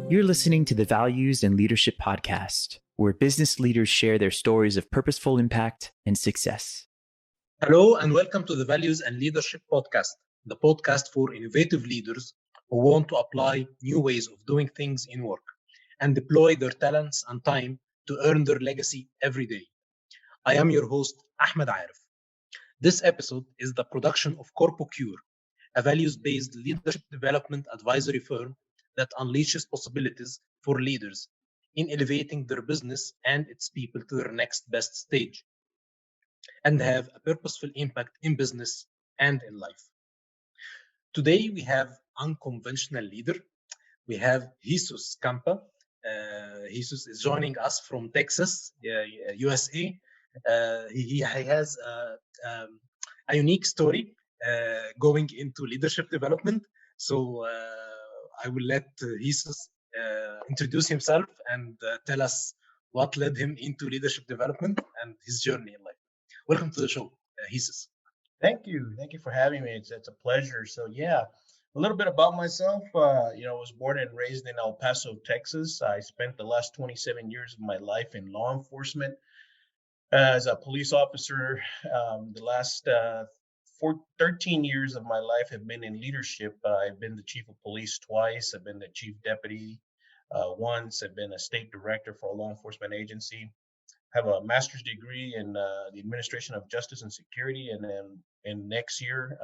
You're listening to the Values and Leadership Podcast, where business leaders share their stories of purposeful impact and success. Hello, and welcome to the Values and Leadership Podcast, the podcast for innovative leaders who want to apply new ways of doing things in work and deploy their talents and time to earn their legacy every day. I am your host, Ahmed Aref. This episode is the production of CorpoCure, a values-based leadership development advisory firm that unleashes possibilities for leaders in elevating their business and its people to their next best stage and have a purposeful impact in business and in life. Today, we have unconventional leader. We have Jesus Campa. Jesus is joining us from Texas, USA. He has a unique story going into leadership development. So I will let Jesus introduce himself and tell us what led him into leadership development and his journey in life. Welcome to the show, Jesus. Thank you. Thank you for having me. It's a pleasure. So a little bit about myself. I was born and raised in El Paso, Texas. I spent the last 27 years of my life in law enforcement as a police officer. The last 13 years of my life have been in leadership. I've been the chief of police twice. I've been the chief deputy once. I've been a state director for a law enforcement agency. Have a master's degree in the administration of justice and security, and then next year,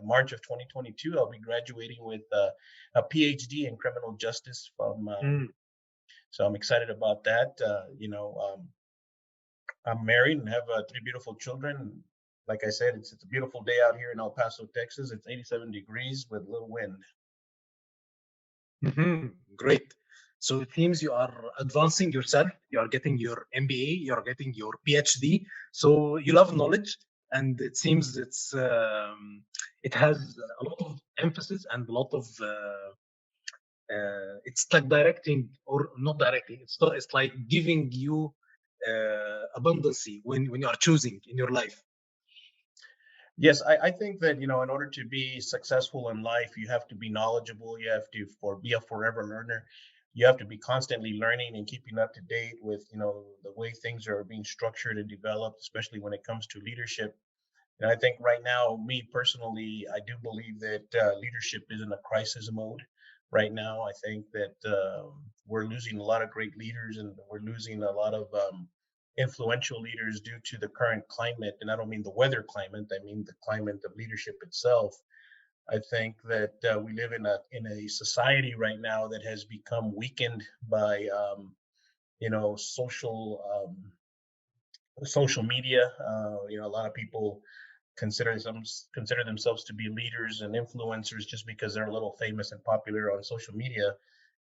March of 2022, I'll be graduating with a PhD in criminal justice from. So I'm excited about that. I'm married and have 3 beautiful children. Like I said, it's a beautiful day out here in El Paso, Texas. It's 87 degrees with little wind. Great. So it seems you are advancing yourself. You are getting your MBA. You are getting your PhD. So you love knowledge, and it seems it has a lot of emphasis and a lot of it's like directing or not directing. It's like giving you abundancy when you are choosing in your life. Yes, I think that, in order to be successful in life, you have to be knowledgeable. You have to be a forever learner. You have to be constantly learning and keeping up to date with, the way things are being structured and developed, especially when it comes to leadership. And I think right now, me personally, I do believe that leadership is in a crisis mode right now. I think that we're losing a lot of great leaders, and we're losing a lot of influential leaders due to the current climate. And I don't mean the weather climate, I mean the climate of leadership itself. I think that we live in a society right now that has become weakened by social media. A lot of people consider themselves to be leaders and influencers just because they're a little famous and popular on social media,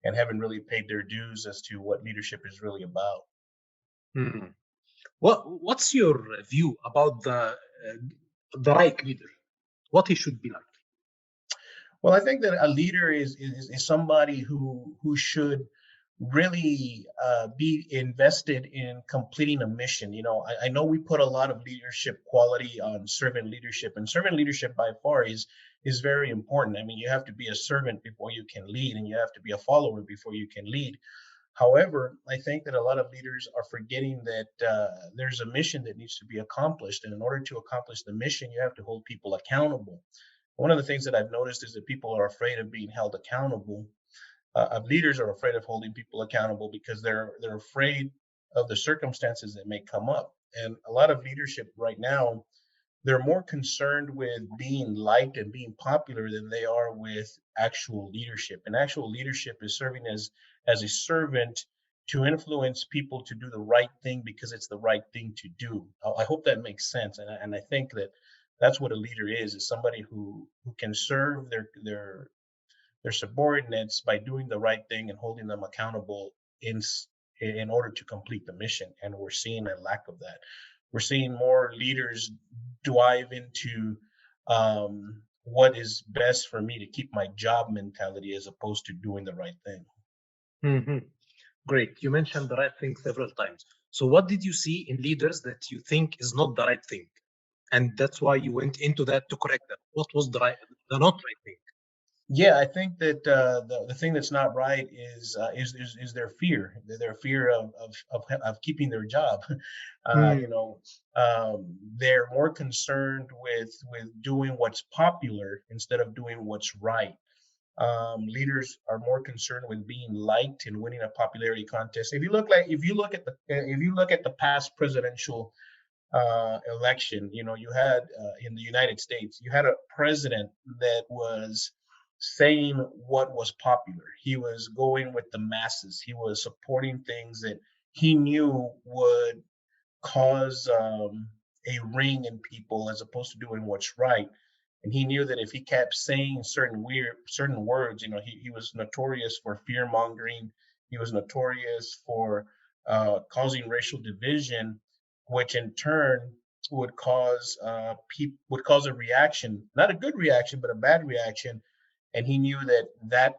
and haven't really paid their dues as to what leadership is really about. What's your view about the right leader? What he should be like? Well, I think that a leader is somebody who should really be invested in completing a mission. I know we put a lot of leadership quality on servant leadership, and servant leadership by far is very important. I mean, you have to be a servant before you can lead, and you have to be a follower before you can lead. However, I think that a lot of leaders are forgetting that there's a mission that needs to be accomplished, and in order to accomplish the mission, you have to hold people accountable. One of the things that I've noticed is that people are afraid of being held accountable. Leaders are afraid of holding people accountable because they're afraid of the circumstances that may come up. And a lot of leadership right now, they're more concerned with being liked and being popular than they are with actual leadership. And actual leadership is serving as a servant to influence people to do the right thing because it's the right thing to do. I hope that makes sense. And I think that that's what a leader is somebody who can serve their subordinates by doing the right thing and holding them accountable in order to complete the mission. And we're seeing a lack of that. We're seeing more leaders dive into what is best for me to keep my job mentality as opposed to doing the right thing. Great. You mentioned the right thing several times. So what did you see in leaders that you think is not the right thing? And that's why you went into that to correct that. What was the not right thing? Yeah, I think that the thing that's not right is their fear, their fear of keeping their job. You Hmm. know, they're more concerned with doing what's popular instead of doing what's right. Leaders are more concerned with being liked and winning a popularity contest. If you look at the past presidential election, you had in the United States, you had a president that was saying what was popular. He was going with the masses. He was supporting things that he knew would cause a ring in people as opposed to doing what's right. And he knew that if he kept saying certain words, he was notorious for fear mongering. He was notorious for causing racial division, which in turn would cause a reaction, not a good reaction, but a bad reaction. And he knew that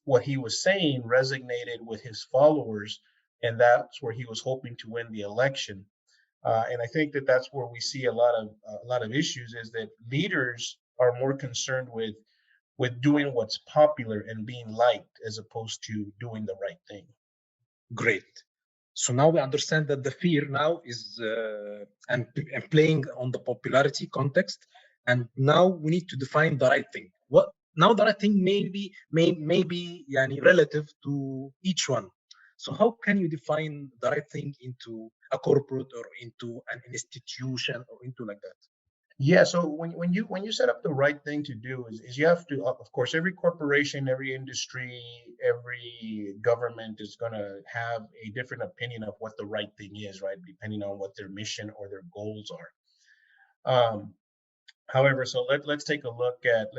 what he was saying resonated with his followers, and that's where he was hoping to win the election. And I think that that's where we see a lot of issues is that leaders are more concerned with doing what's popular and being liked as opposed to doing the right thing. Great. So now we understand that the fear now is and playing on the popularity context, and now we need to define the right thing. What now the right thing maybe yani relative to each one. So how can you define the right thing into a corporate or into an institution or into like that? Yeah, so when you set up the right thing to do is you have to, of course, every corporation, every industry, every government is going to have a different opinion of what the right thing is, right? Depending on what their mission or their goals are. However, so let's take a look at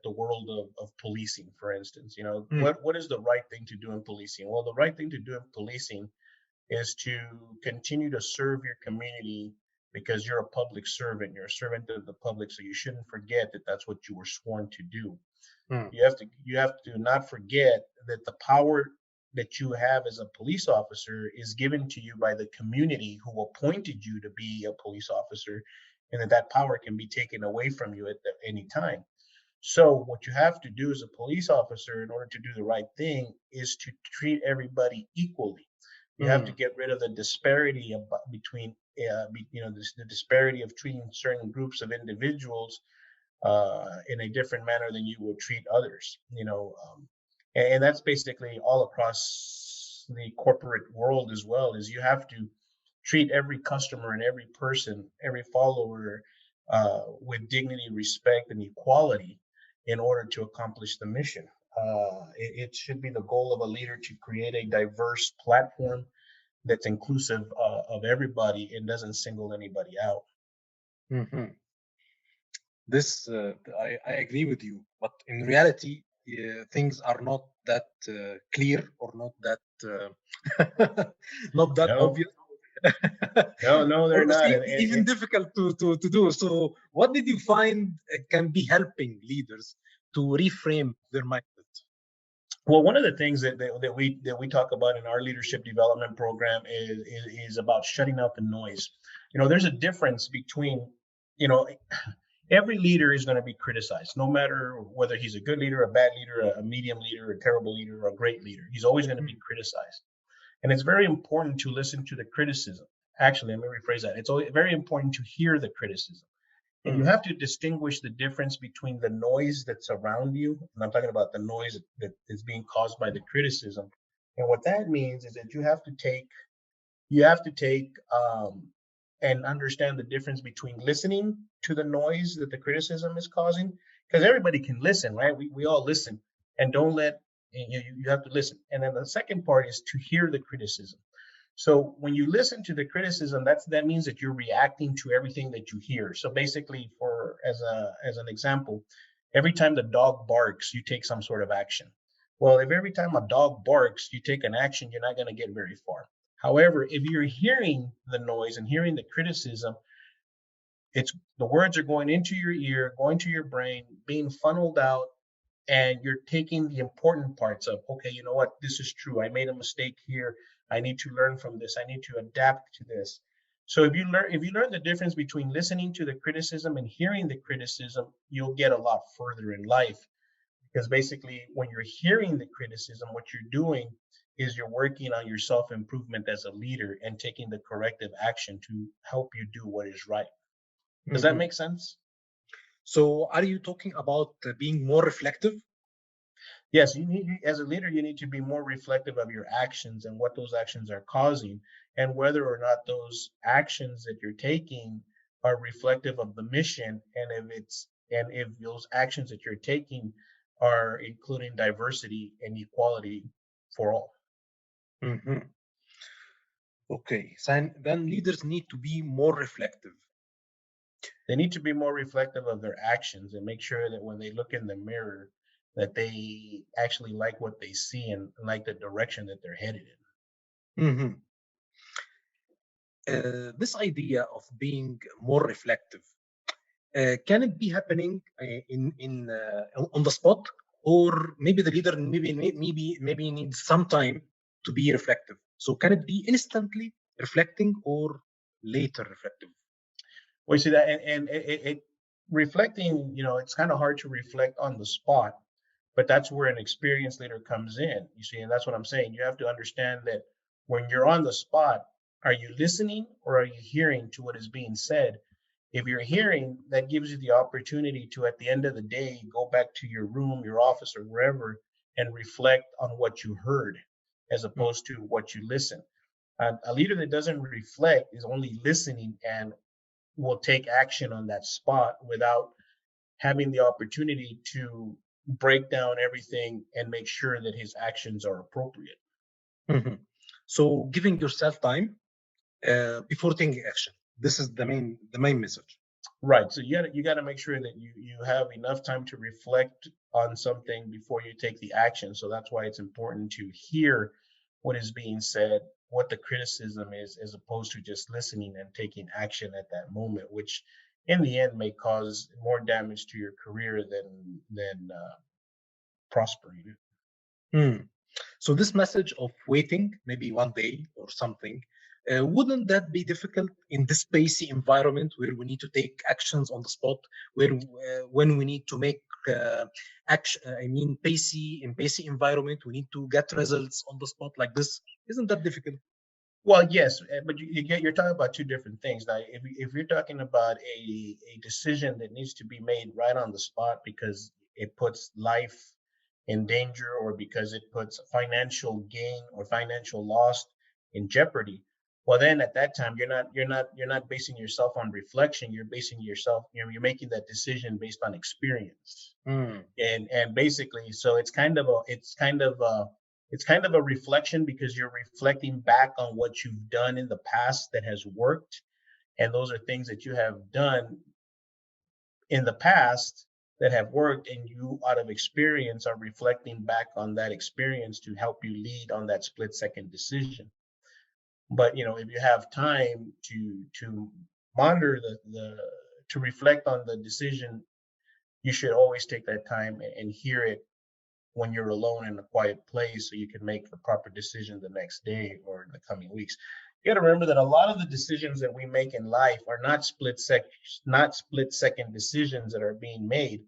the world of policing, for instance. Mm, What is the right thing to do in policing? Well, the right thing to do in policing is to continue to serve your community because you're a public servant. You're a servant of the public, so you shouldn't forget that that's what you were sworn to do. mm, You have to not forget that the power that you have as a police officer is given to you by the community who appointed you to be a police officer, and that power can be taken away from you at any time. So what you have to do as a police officer in order to do the right thing is to treat everybody equally. You have to mm, get rid of the disparity between the disparity of treating certain groups of individuals in a different manner than you would treat others. And that's basically all across the corporate world as well. Is you have to treat every customer and every person, every follower, with dignity, respect, and equality in order to accomplish the mission. It should be the goal of a leader to create a diverse platform that's inclusive of everybody and doesn't single anybody out. mhm. This I agree with you, but in reality, things are not that clear or not that not that No, obvious. no, Or they're not. even difficult to do. So, what did you find can be helping leaders to reframe their mindset? Well, one of the things that we talk about in our leadership development program is about shutting out the noise. There's a difference between, you know, every leader is going to be criticized, no matter whether he's a good leader, a bad leader, a medium leader, a terrible leader, or a great leader. He's always going to be Mm, criticized, and it's very important to listen to the criticism. Actually, let me rephrase that. It's always very important to hear the criticism. And you mm, have to distinguish the difference between the noise that's around you, and I'm talking about the noise that is being caused by the criticism. And what that means is that you have to take and understand the difference between listening to the noise that the criticism is causing, because everybody can listen, right? We all listen, and don't let you have to listen. And then the second part is to hear the criticism. So when you listen to the criticism, that means that you're reacting to everything that you hear. So basically, for as an example, every time the dog barks, you take some sort of action. Well, if every time a dog barks, you take an action, you're not going to get very far. However, if you're hearing the noise and hearing the criticism, it's the words are going into your ear, going to your brain, being funneled out, and you're taking the important parts of, okay, you know what, this is true. I made a mistake here. I need to learn from this. I need to adapt to this. So if you learn the difference between listening to the criticism and hearing the criticism, you'll get a lot further in life. Because basically, when you're hearing the criticism, what you're doing is you're working on your self-improvement as a leader and taking the corrective action to help you do what is right. Does that Mhm. make sense? So, are you talking about being more reflective? Yes, as a leader, you need to be more reflective of your actions and what those actions are causing, and whether or not those actions that you're taking are reflective of the mission, and if those actions that you're taking are including diversity and equality for all. Mhm. Okay, so then leaders need to be more reflective. They need to be more reflective of their actions and make sure that when they look in the mirror, that they actually like what they see and like the direction that they're headed in. Mhm. This idea of being more reflective, can it be happening on the spot, or maybe the leader maybe needs some time to be reflective? So can it be instantly reflecting or later reflective? We see that, and it reflecting, it's kind of hard to reflect on the spot, but that's where an experienced leader comes in. You see, and that's what I'm saying. You have to understand that when you're on the spot, are you listening or are you hearing to what is being said? If you're hearing, that gives you the opportunity to, at the end of the day, go back to your room, your office, or wherever, and reflect on what you heard, as opposed to what you listen. A leader that doesn't reflect is only listening and will take action on that spot without having the opportunity to break down everything and make sure that his actions are appropriate. Mhm. So giving yourself time before taking action. This is the main message. Right. So you got to make sure that you have enough time to reflect on something before you take the action. So that's why it's important to hear what is being said, what the criticism is, as opposed to just listening and taking action at that moment, which in the end may cause more damage to your career than prospering. Hmm. So this message of waiting, maybe one day or something, wouldn't that be difficult in this pacey environment where we need to take actions on the spot, where when we need to make action, I mean, pacey environment, we need to get results on the spot like this. Isn't that difficult? Well, yes, but you're talking about two different things. Now, if you're talking about a decision that needs to be made right on the spot because it puts life in danger or because it puts financial gain or financial loss in jeopardy, well, then at that time you're not basing yourself on reflection. You're basing yourself, you're making that decision based on experience, Hmm. and basically, so it's kind of a reflection because you're reflecting back on what you've done in the past that has worked, and those are things that you have done in the past that have worked, and you out of experience are reflecting back on that experience to help you lead on that split second decision. But if you have time to monitor the to reflect on the decision, you should always take that time and hear it when you're alone in a quiet place so you can make the proper decision the next day or in the coming weeks. You got to remember that a lot of the decisions that we make in life are not split second decisions that are being made.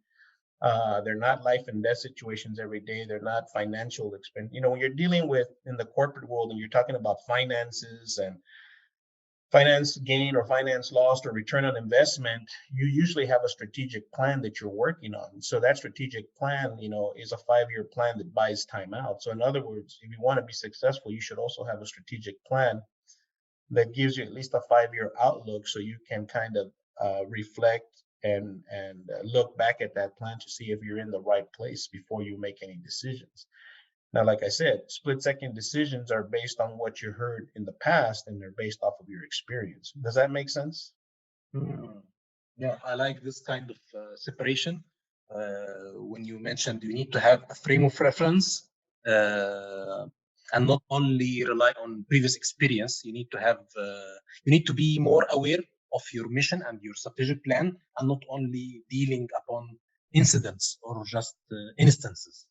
They're not life and death situations every day. They're not financial expense. When you're dealing with in the corporate world and you're talking about finances and finance gain or finance loss or return on investment, you usually have a strategic plan that you're working on. So that strategic plan, is a 5-year plan that buys time out. So in other words, if you want to be successful, you should also have a strategic plan that gives you at least a 5-year outlook so you can kind of reflect and look back at that plan to see if you're in the right place before you make any decisions. Now, like I said, split second decisions are based on what you heard in the past and they're based off of your experience. Does that make sense? Hmm. Yeah, I like this kind of separation. When you mentioned you need to have a frame of reference and not only rely on previous experience, you need to be more aware of your mission and your strategic plan, and not only dealing upon incidents or just instances.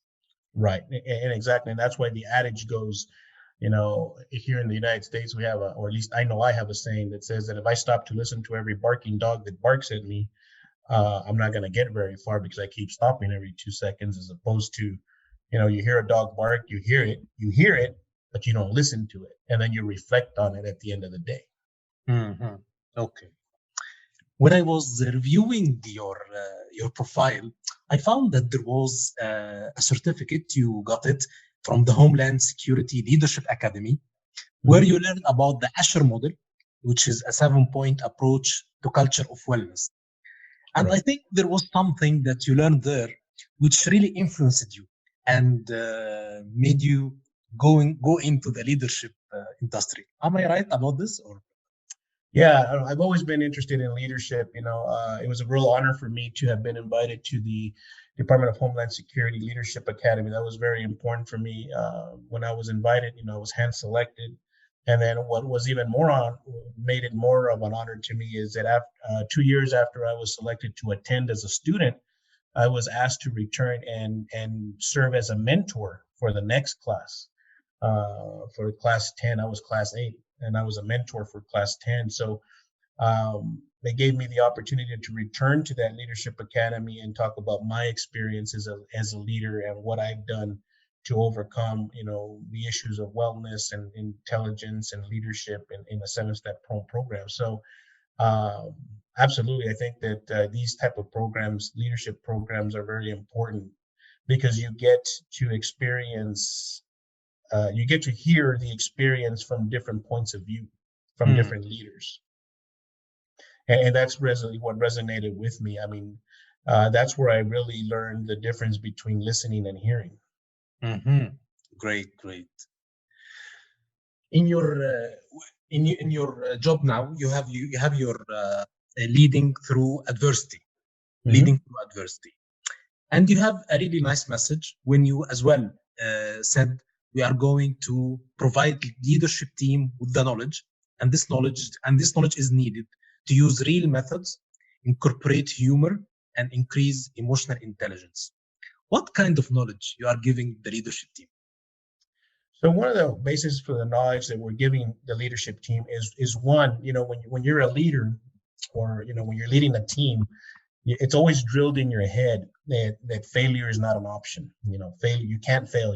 Right. And exactly. And that's why the adage goes, Here in the United States, we have or at least I know I have a saying that says that if I stop to listen to every barking dog that barks at me, I'm not going to get very far because I keep stopping every 2 seconds, as opposed to, you hear a dog bark, you hear it, but you don't listen to it. And then you reflect on it at the end of the day. Mm-hmm. Okay. When I was reviewing your profile, I found that there was a certificate. You got it from the Homeland Security Leadership Academy, where you learn about the Asher model, which is a 7-point approach to culture of wellness. And I think there was something that you learned there which really influenced you and made you go into the leadership industry. Am I right about this? Or yeah, I've always been interested in leadership. It was a real honor for me to have been invited to the Department of Homeland Security Leadership Academy. That was very important for me. When I was invited, I was hand selected. And then what was even made it more of an honor to me is that after 2 years after I was selected to attend as a student, I was asked to return and serve as a mentor for the next class. For class 10, I was class 8, and I was a mentor for class 10. So they gave me the opportunity to return to that leadership academy and talk about my experience as a leader and what I've done to overcome, the issues of wellness and intelligence and leadership in a 7-step program. So absolutely, I think that these type of programs, leadership programs, are very important because you get to experience, you get to hear the experience from different points of view, from different leaders. And that's what resonated with me. I mean, that's where I really learned the difference between listening and hearing. Mm-hmm. Great. In your job now, you have your leading through adversity, and you have a really nice message when you as well said we are going to provide leadership team with the knowledge, and this knowledge is needed to use real methods, incorporate humor, and increase emotional intelligence. What kind of knowledge you are giving the leadership team? So one of the bases for the knowledge that we're giving the leadership team is one, when you're a leader, or when you're leading a team, it's always drilled in your head that failure is not an option. Failure, you can't fail.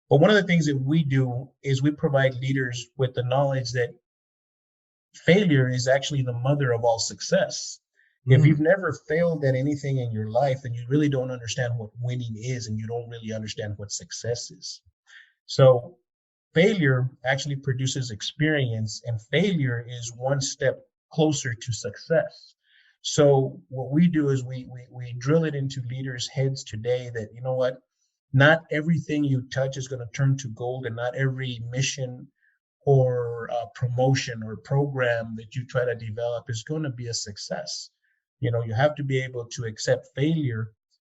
But one of the things that we do is we provide leaders with the knowledge that failure is actually the mother of all success. If you've never failed at anything in your life, then you really don't understand what winning is, and you don't really understand what success is. So failure actually produces experience, and failure is one step closer to success. So what we do is we drill it into leaders' heads today that, not everything you touch is going to turn to gold, and not every mission or promotion or program that you try to develop is going to be a success. You have to be able to accept failure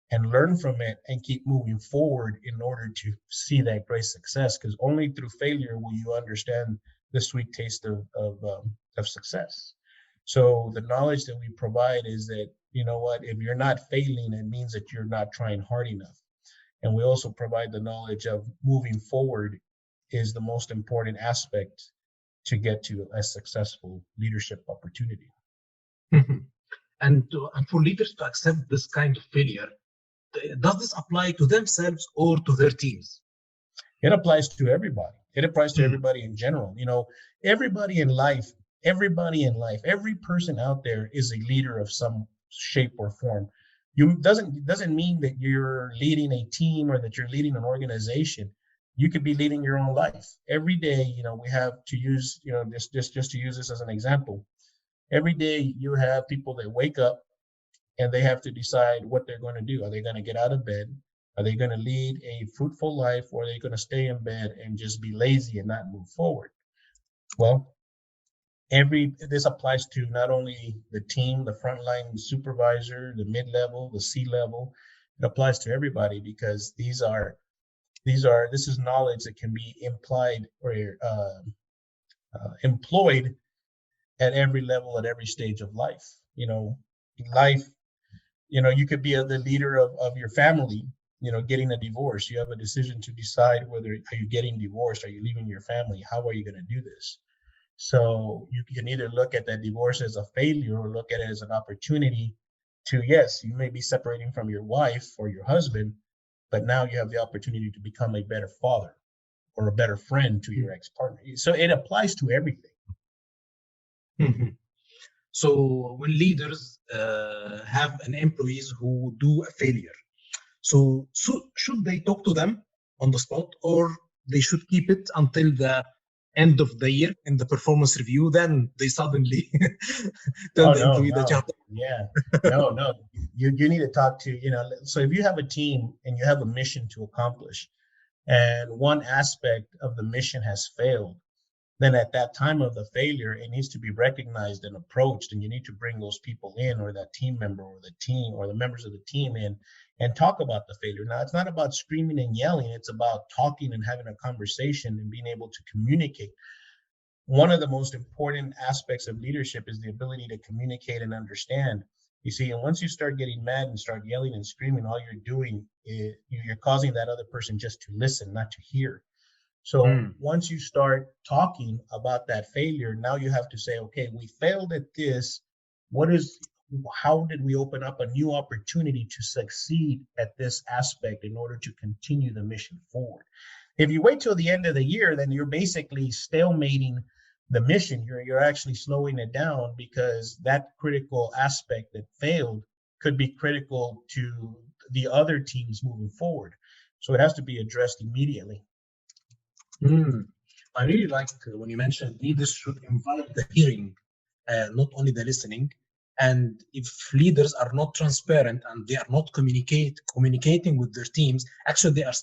and learn from it and keep moving forward in order to see that great success, because only through failure will you understand the sweet taste of success. So the knowledge that we provide is that, if you're not failing, it means that you're not trying hard enough. And we also provide the knowledge of moving forward is the most important aspect to get to a successful leadership opportunity. Mm-hmm. And for leaders to accept this kind of failure, does this apply to themselves or to their teams? It applies to everybody. It applies to everybody in general. Everybody in life, every person out there is a leader of some shape or form. Doesn't mean that you're leading a team or that you're leading an organization. You could be leading your own life. Every day, we have to use, just to use this as an example. Every day you have people that wake up and they have to decide what they're going to do. Are they going to get out of bed? Are they going to lead a fruitful life, or are they going to stay in bed and just be lazy and not move forward? Well, this applies to not only the team, the frontline supervisor, the mid-level, the C-level. It applies to everybody, because this is knowledge that can be implied or employed at every level, at every stage of life. Life, you could be the leader of your family, getting a divorce. You have a decision to decide whether are you getting divorced, are you leaving your family, how are you going to do this? So you can either look at that divorce as a failure or look at it as an opportunity to, yes, you may be separating from your wife or your husband, but now you have the opportunity to become a better father or a better friend to your ex-partner. So it applies to everything. Mm-hmm. So when leaders have an employees who do a failure, so should they talk to them on the spot, or they should keep it until the end of the year in the performance review? Then they suddenly tell Oh, the no, employee that you no. have to. Yeah. No. You need to talk to, so if you have a team and you have a mission to accomplish, and one aspect of the mission has failed, then at that time of the failure, it needs to be recognized and approached, and you need to bring those people in, or that team member or the team or the members of the team in, and talk about the failure. Now, it's not about screaming and yelling. It's about talking and having a conversation and being able to communicate. One of the most important aspects of leadership is the ability to communicate and understand. You see, and once you start getting mad and start yelling and screaming, all you're doing is you're causing that other person just to listen, not to hear. So once you start talking about that failure, now you have to say, okay, we failed at this. How did we open up a new opportunity to succeed at this aspect in order to continue the mission forward? If you wait till the end of the year, then you're basically stalemating the mission. You're actually slowing it down, because that critical aspect that failed could be critical to the other teams moving forward. So it has to be addressed immediately. I really like when you mentioned leaders should invite the hearing, not only the listening. And if leaders are not transparent and they are not communicating with their teams, actually they are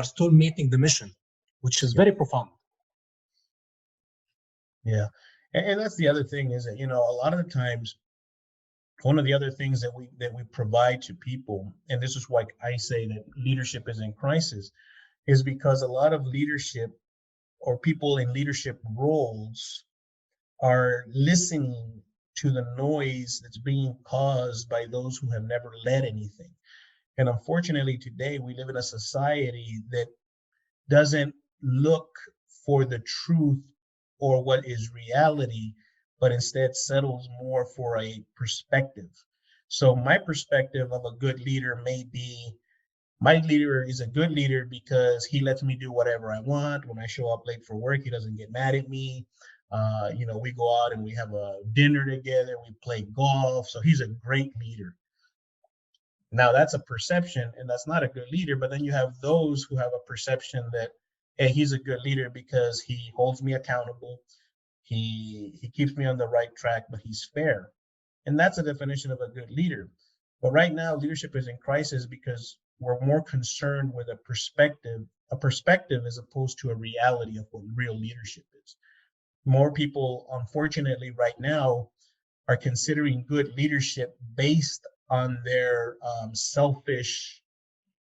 still making the mission, which is very profound. Yeah, and that's the other thing, is that a lot of the times, one of the other things that we provide to people, and this is why I say that leadership is in crisis, is because a lot of leadership or people in leadership roles are listening to the noise that's being caused by those who have never led anything. And unfortunately, today we live in a society that doesn't look for the truth or what is reality, but instead settles more for a perspective. So my perspective of a good leader may be, my leader is a good leader because he lets me do whatever I want. When I show up late for work, he doesn't get mad at me. We go out and we have a dinner together, we play golf. So he's a great leader. Now that's a perception, and that's not a good leader. But then you have those who have a perception that, hey, he's a good leader because he holds me accountable. He keeps me on the right track, but he's fair. And that's a definition of a good leader. But right now, leadership is in crisis because we're more concerned with a perspective as opposed to a reality of what real leadership is. More people, unfortunately, right now are considering good leadership based on their selfish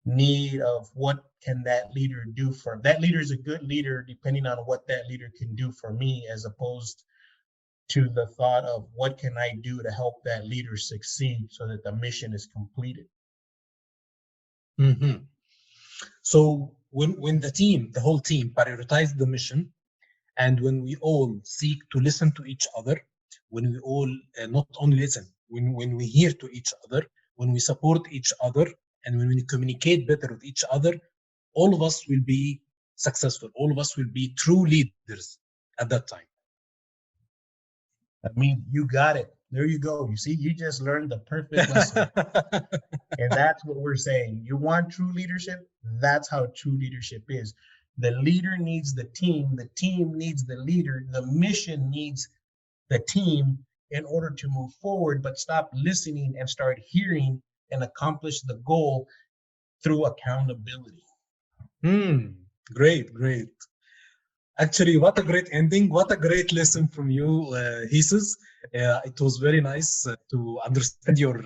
need of what can that leader do for that leader is a good leader depending on what that leader can do for me, as opposed to the thought of what can I do to help that leader succeed so that the mission is completed. Mm-hmm. So when the whole team prioritize the mission, and when we all seek to listen to each other, when we all not only listen, when we hear to each other, when we support each other, and when we communicate better with each other, all of us will be successful. All of us will be true leaders at that time. I mean, you got it. There you go. You see, you just learned the perfect lesson. And that's what we're saying. You want true leadership? That's how true leadership is. The leader needs the team needs the leader, the mission needs the team in order to move forward, but stop listening and start hearing and accomplish the goal through accountability. Great. Actually, what a great ending. What a great lesson from you, Jesus. It was very nice to understand your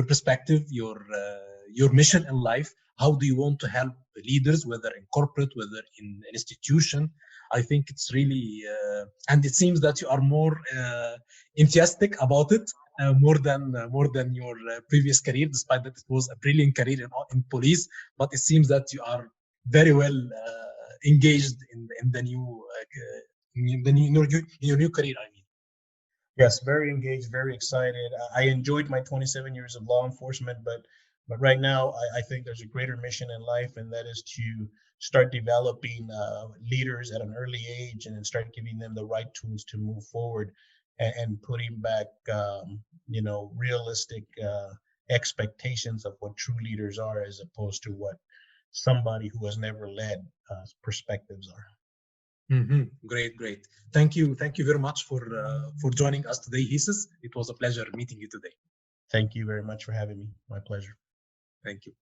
perspective, your mission in life. How do you want to help leaders, whether in corporate, whether in an institution? I think it's really, and it seems that you are more enthusiastic about it, more than your previous career, despite that it was a brilliant career in police. But it seems that you are very well engaged in the new in your new career. I mean. Yes, very engaged, very excited. I enjoyed my 27 years of law enforcement, but right now I think there's a greater mission in life, and that is to start developing leaders at an early age, and then start giving them the right tools to move forward, and putting back realistic expectations of what true leaders are, as opposed to what somebody who has never led perspectives are. Mm-hmm. Great. Thank you very much for joining us today, Hesus. It was a pleasure meeting you today. Thank you very much for having me. My pleasure. Thank you.